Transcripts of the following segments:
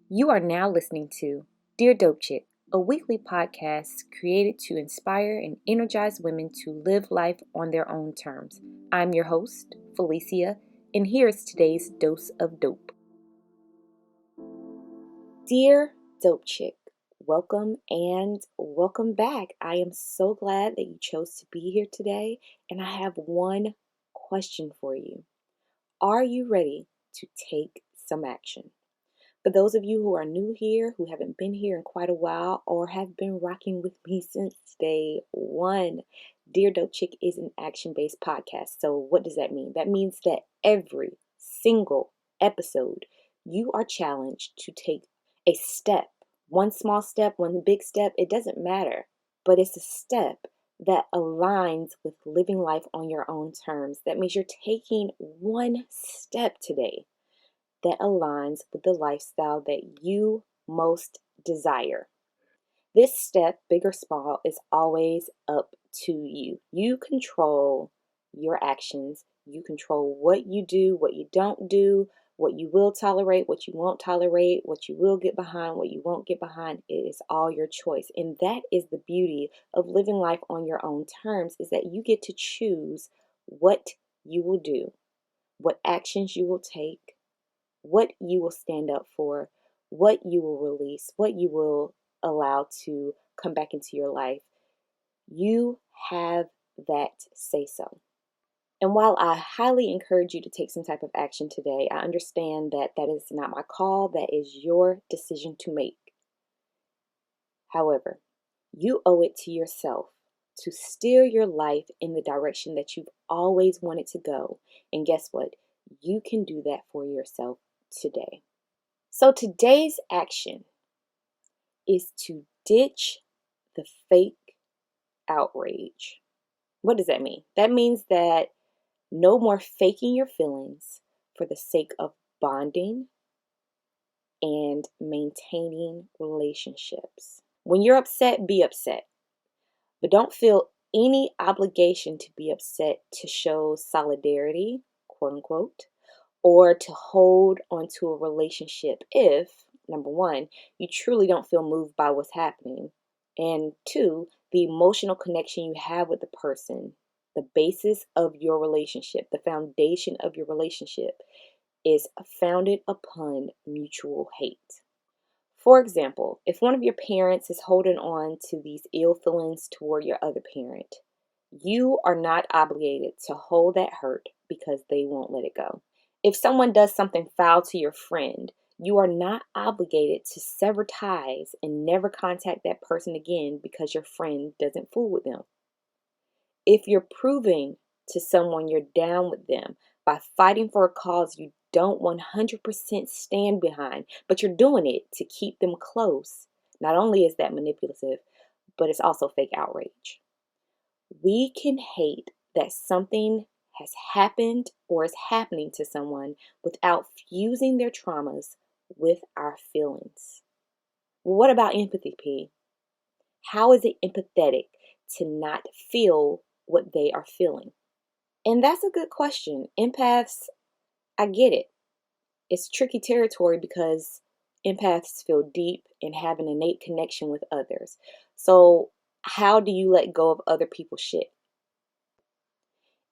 You are now listening to Dear Dope Chick, a weekly podcast created to inspire and energize women to live life on their own terms. I'm your host, Felicia, and here is today's dose of dope. Dear Dope Chick, welcome and welcome back. I am so glad that you chose to be here today, and I have one question for you. Are you ready to take some action? For those of you who are new here, who haven't been here in quite a while, or have been rocking with me since day one, Dear Dope Chick is an action-based podcast. So what does that mean? That means that every single episode, you are challenged to take a step, one small step, one big step, it doesn't matter, but it's a step that aligns with living life on your own terms. That means you're taking one step today that aligns with the lifestyle that you most desire. This step, big or small, is always up to you. You control your actions. You control what you do, what you don't do, what you will tolerate, what you won't tolerate, what you will get behind, what you won't get behind. It is all your choice. And that is the beauty of living life on your own terms, is that you get to choose what you will do, what actions you will take, what you will stand up for, what you will release, what you will allow to come back into your life. You have that say so. And while I highly encourage you to take some type of action today, I understand that that is not my call, that is your decision to make. However, you owe it to yourself to steer your life in the direction that you've always wanted to go. And guess what? You can do that for yourself today. So today's action is to ditch the fake outrage. What does that mean? That means that no more faking your feelings for the sake of bonding and maintaining relationships. When you're upset, be upset, but don't feel any obligation to be upset to show solidarity, quote unquote, or to hold onto a relationship if, number one, you truly don't feel moved by what's happening, and two, the emotional connection you have with the person, the basis of your relationship, the foundation of your relationship is founded upon mutual hate. For example, if one of your parents is holding on to these ill feelings toward your other parent, you are not obligated to hold that hurt because they won't let it go. If someone does something foul to your friend, you are not obligated to sever ties and never contact that person again because your friend doesn't fool with them. If you're proving to someone you're down with them by fighting for a cause you don't 100% stand behind, but you're doing it to keep them close, not only is that manipulative, but it's also fake outrage. We can hate that something has happened or is happening to someone without fusing their traumas with our feelings. Well, what about empathy, P? How is it empathetic to not feel what they are feeling? And that's a good question. Empaths, I get it. It's tricky territory because empaths feel deep and have an innate connection with others. So, how do you let go of other people's shit?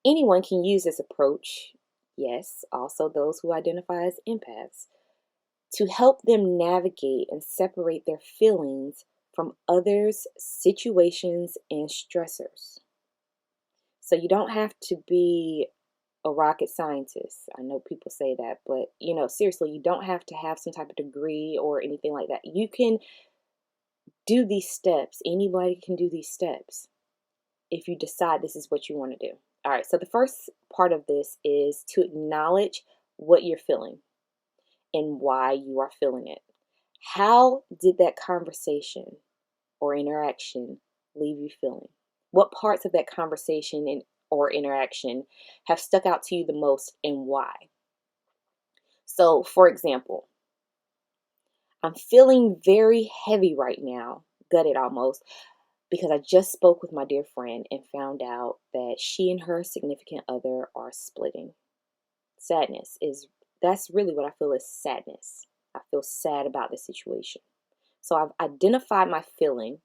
Anyone can use this approach, yes, also those who identify as empaths, to help them navigate and separate their feelings from others' situations and stressors. So you don't have to be a rocket scientist. I know people say that, but seriously, you don't have to have some type of degree or anything like that. You can do these steps. Anybody can do these steps if you decide this is what you want to do. All right, so the first part of this is to acknowledge what you're feeling and why you are feeling it. How did that conversation or interaction leave you feeling? What parts of that conversation or interaction have stuck out to you the most and why? So, for example, I'm feeling very heavy right now, gutted almost, because I just spoke with my dear friend and found out that she and her significant other are splitting. That's really what I feel is sadness. I feel sad about the situation. So I've identified my feeling.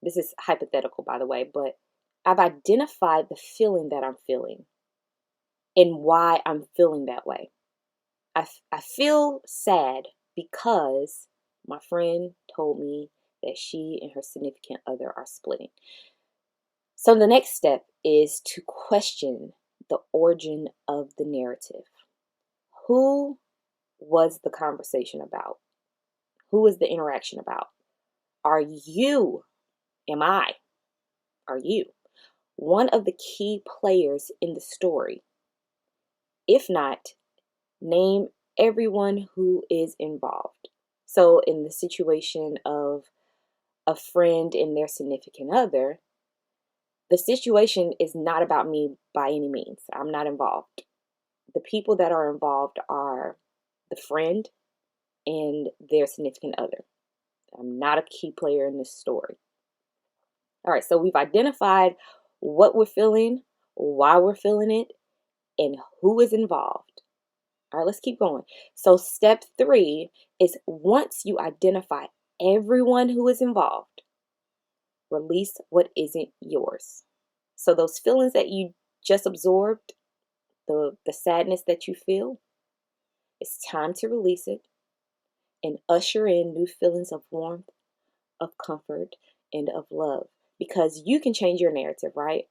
This is hypothetical, by the way, but I've identified the feeling that I'm feeling and why I'm feeling that way. I feel sad because my friend told me that she and her significant other are splitting. So the next step is to question the origin of the narrative. Who was the conversation about? Who was the interaction about? Are you, are you one of the key players in the story? If not, name everyone who is involved. So in the situation of a friend and their significant other, the situation is not about me by any means. I'm not involved. The people that are involved are the friend and their significant other. I'm not a key player in this story. All right, so we've identified what we're feeling, why we're feeling it, and who is involved. All right, let's keep going. So step 3 is once you identify everyone who is involved, release what isn't yours. So those feelings that you just absorbed, the sadness that you feel, it's time to release it and usher in new feelings of warmth, of comfort, and of love. Because you can change your narrative, right?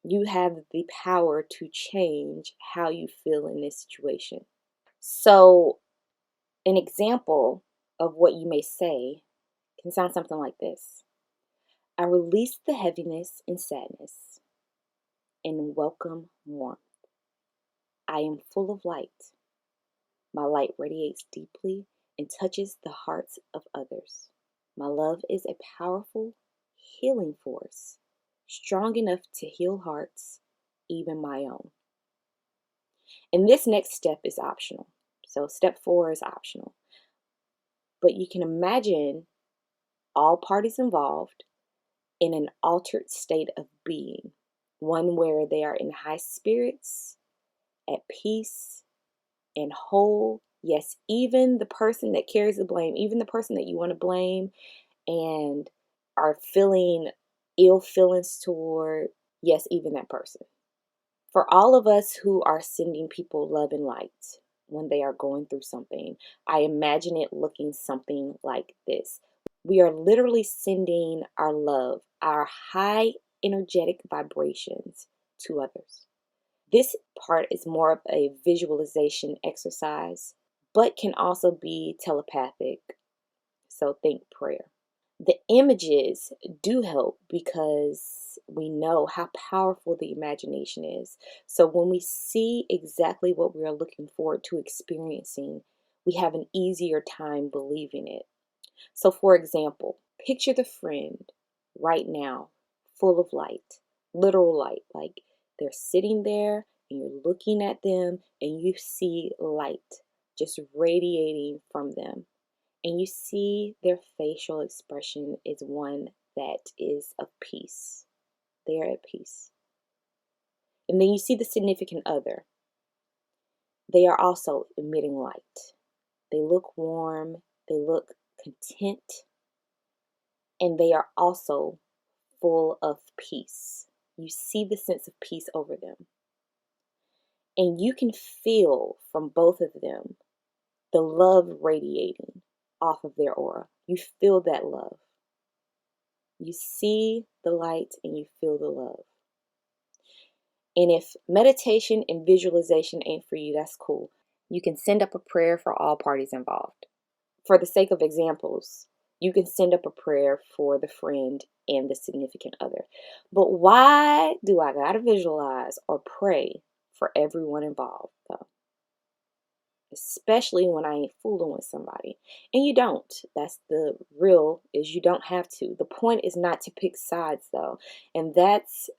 You have the power to change how you feel in this situation. So, an example of what you may say can sound something like this. I release the heaviness and sadness and welcome warmth. I am full of light. My light radiates deeply and touches the hearts of others. My love is a powerful healing force, strong enough to heal hearts, even my own. And this next step is optional. So step 4 is optional. But you can imagine all parties involved in an altered state of being, one where they are in high spirits, at peace, and whole. Yes, even the person that carries the blame, even the person that you want to blame and are feeling ill feelings toward, yes, even that person. For all of us who are sending people love and light when they are going through something, I imagine it looking something like this. We are literally sending our love, our high energetic vibrations to others. This part is more of a visualization exercise, but can also be telepathic. So think prayer. The images do help because we know how powerful the imagination is. So when we see exactly what we are looking forward to experiencing, we have an easier time believing it. So for example, picture the friend right now, full of light, literal light, like they're sitting there and you're looking at them and you see light just radiating from them. And you see their facial expression is one that is of peace. They are at peace. And then you see the significant other. They are also emitting light. They look warm. They look content. And they are also full of peace. You see the sense of peace over them. And you can feel from both of them the love radiating off of their aura. You feel that love. You see the light and you feel the love. And if meditation and visualization ain't for you, that's cool. You can send up a prayer for all parties involved. For the sake of examples, you can send up a prayer for the friend and the significant other. But why do I gotta visualize or pray for everyone involved, though? Especially when I ain't fooling with somebody. And you don't. That's the real, is you don't have to. The point is not to pick sides, though. And that's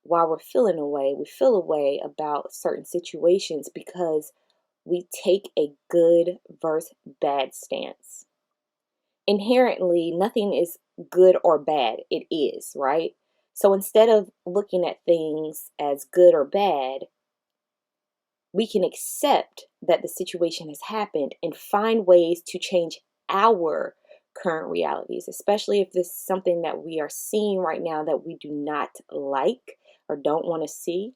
why we're feeling a way. We feel a way about certain situations because we take a good versus bad stance. Inherently, nothing is good or bad. It is, right? So instead of looking at things as good or bad, We can accept that the situation has happened and find ways to change our current realities, especially if this is something that we are seeing right now that we do not like or don't want to see.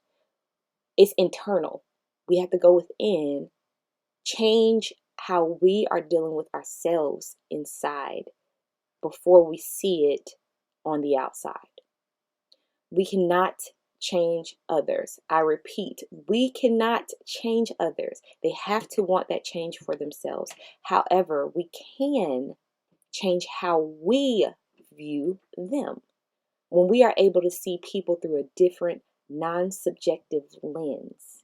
It's internal. We have to go within, change how we are dealing with ourselves inside before we see it on the outside. We cannot change others. I repeat, we cannot change others. They have to want that change for themselves. However, we can change how we view them. When we are able to see people through a different, non-subjective lens,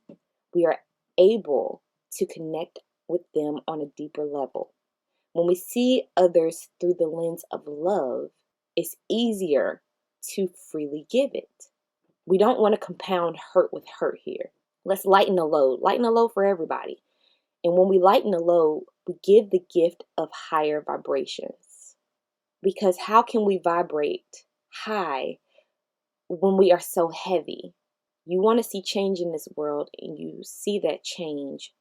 we are able to connect with them on a deeper level. When we see others through the lens of love, it's easier to freely give it. We don't want to compound hurt with hurt here. Let's lighten the load. Lighten the load for everybody. And when we lighten the load, we give the gift of higher vibrations. Because how can we vibrate high when we are so heavy? You want to see change in this world, and you see that change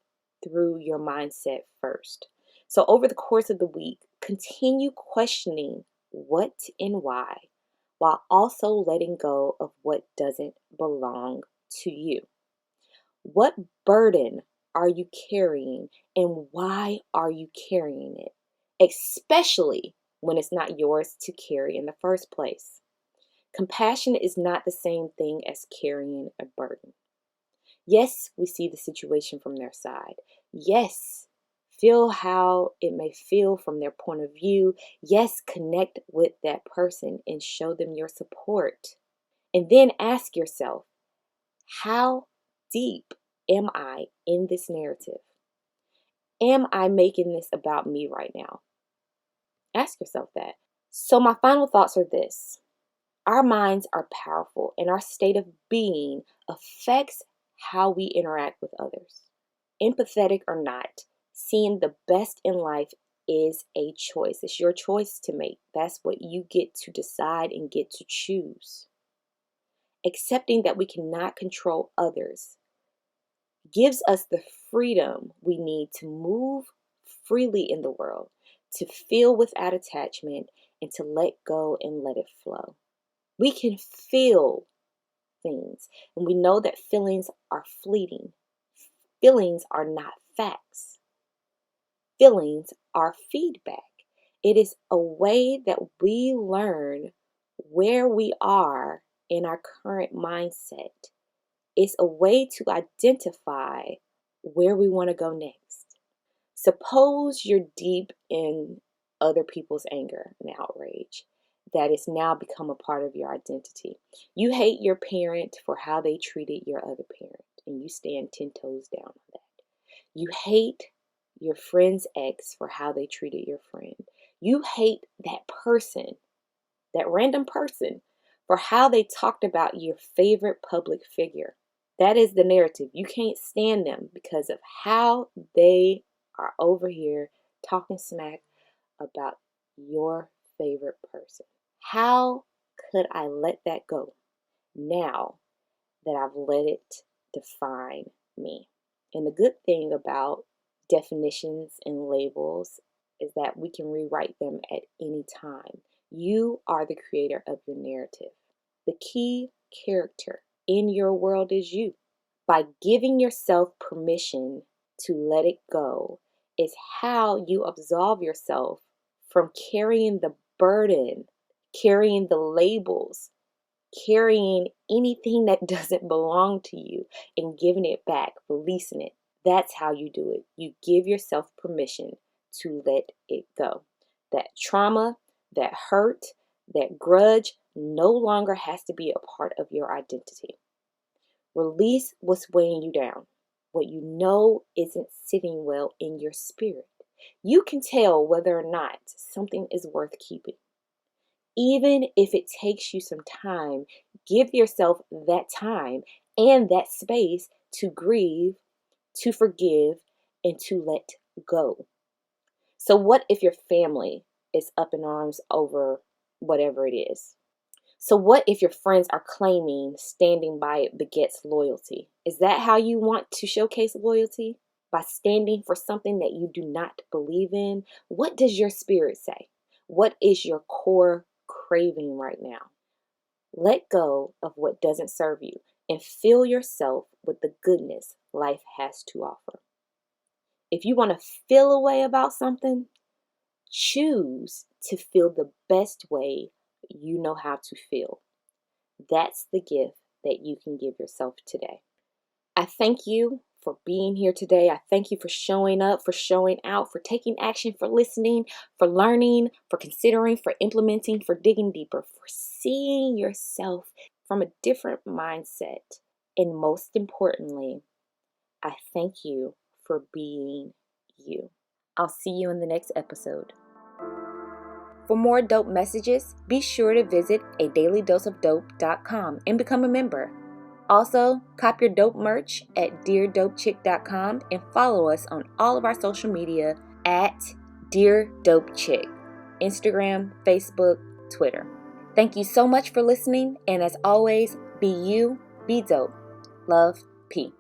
through your mindset first. So over the course of the week, continue questioning what and why, while also letting go of what doesn't belong to you. What burden are you carrying, and why are you carrying it? Especially when it's not yours to carry in the first place. Compassion is not the same thing as carrying a burden. Yes, we see the situation from their side. Yes, feel how it may feel from their point of view. Yes, connect with that person and show them your support. And then ask yourself, how deep am I in this narrative? Am I making this about me right now? Ask yourself that. So my final thoughts are this. Our minds are powerful, and our state of being affects how we interact with others. Empathetic or not, seeing the best in life is a choice. It's your choice to make. That's what you get to decide and get to choose. Accepting that we cannot control others gives us the freedom we need to move freely in the world, to feel without attachment, and to let go and let it flow. We can feel things, and we know that feelings are fleeting. Feelings are not facts. Feelings are feedback. It is a way that we learn where we are in our current mindset. It's a way to identify where we want to go next. Suppose you're deep in other people's anger and outrage that has now become a part of your identity. You hate your parent for how they treated your other parent, and you stand 10 toes down on that. You hate your friend's ex for how they treated your friend. You hate that person, that random person, for how they talked about your favorite public figure. That is the narrative. You can't stand them because of how they are over here talking smack about your favorite person. How could I let that go now that I've let it define me? And the good thing about definitions and labels is that we can rewrite them at any time. You are the creator of your narrative. The key character in your world is you. By giving yourself permission to let it go is how you absolve yourself from carrying the burden, carrying the labels, carrying anything that doesn't belong to you and giving it back, releasing it. That's how you do it. You give yourself permission to let it go. That trauma, that hurt, that grudge no longer has to be a part of your identity. Release what's weighing you down, what you know isn't sitting well in your spirit. You can tell whether or not something is worth keeping. Even if it takes you some time, give yourself that time and that space to grieve, to forgive, and to let go. So what if your family is up in arms over whatever it is? So what if your friends are claiming standing by it begets loyalty? Is that how you want to showcase loyalty? By standing for something that you do not believe in? What does your spirit say? What is your core craving right now? Let go of what doesn't serve you and fill yourself with the goodness life has to offer. If you want to feel a way about something, choose to feel the best way you know how to feel. That's the gift that you can give yourself today. I thank you for being here today. I thank you for showing up, for showing out, for taking action, for listening, for learning, for considering, for implementing, for digging deeper, for seeing yourself from a different mindset. And most importantly, I thank you for being you. I'll see you in the next episode. For more dope messages, be sure to visit adailydoseofdope.com and become a member. Also, cop your dope merch at deardopechick.com and follow us on all of our social media at Dear Dope Chick, Instagram, Facebook, Twitter. Thank you so much for listening, and as always, be you, be dope. Love, P.